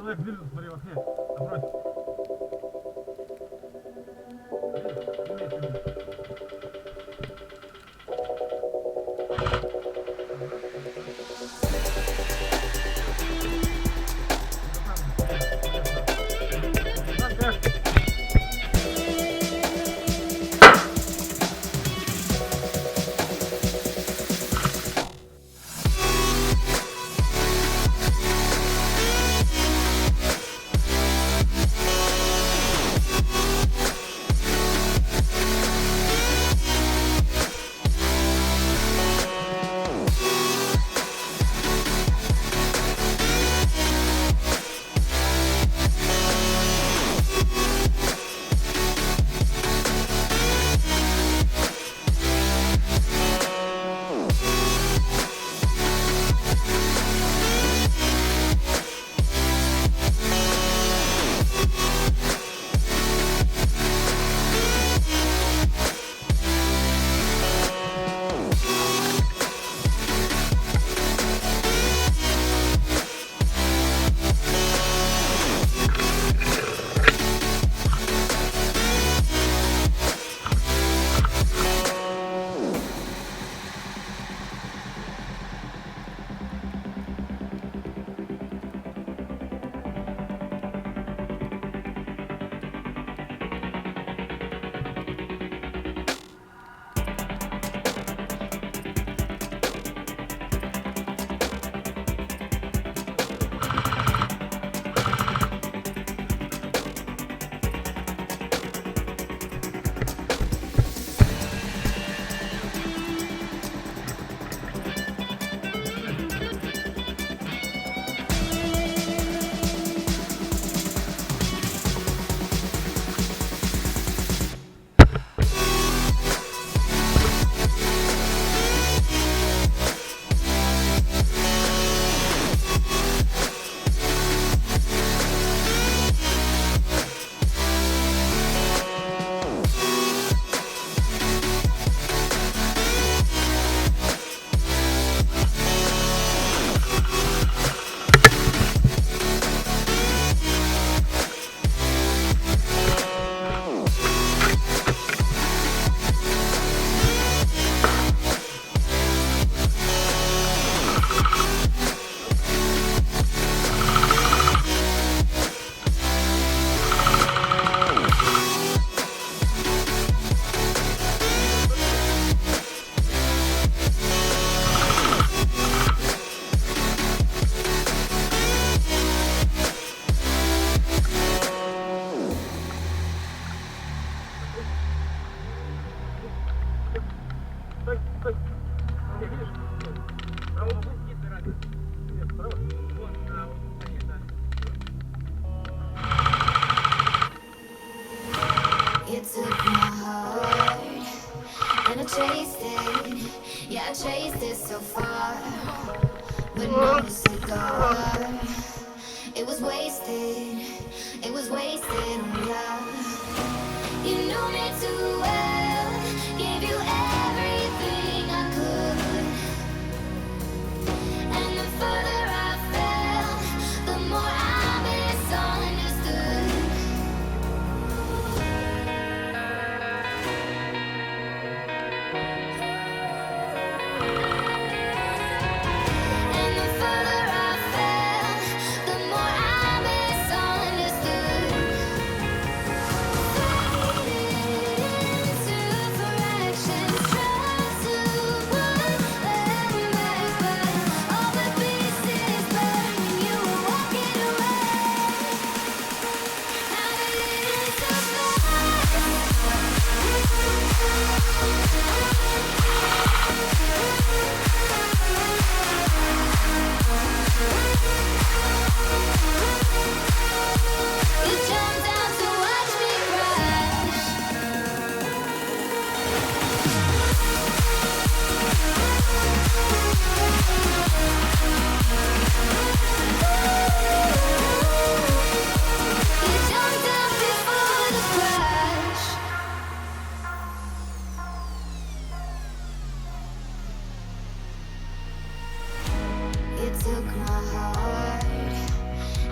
Человек движется, смотри, в окне. Напротив. You took my heart and I chased it. Yeah, I chased it so far, but no cigar. It was wasted. It was wasted on love. You knew me too well. Gave you everything I could. And the further I fell, the more I misunderstood. And the further I fell,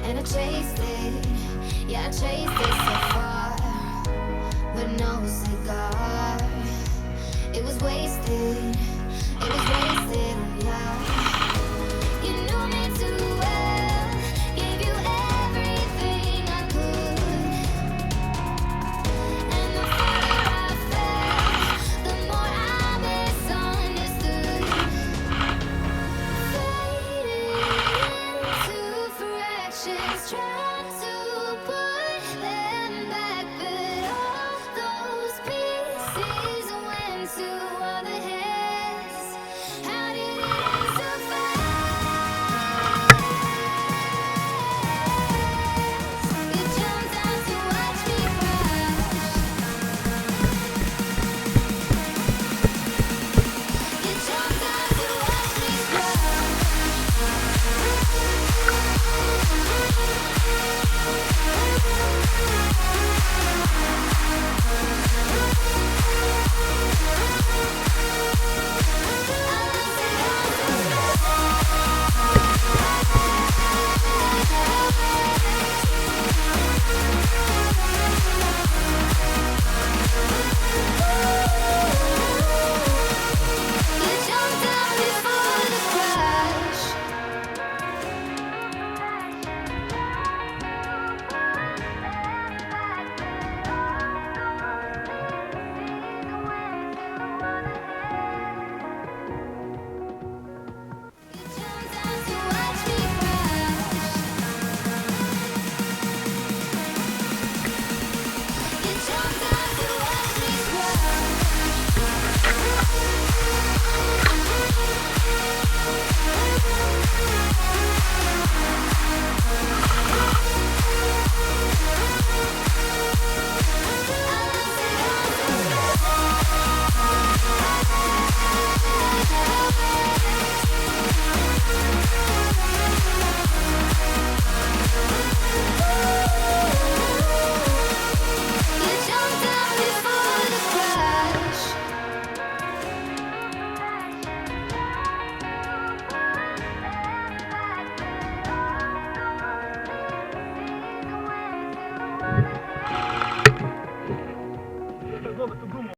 And I chased it, yeah, I chased it so far, but no cigar. It was wasted, it was wasted on love. You knew me too well, gave you everything I could. And the further I fell, the more I misunderstood. Faded into fractions,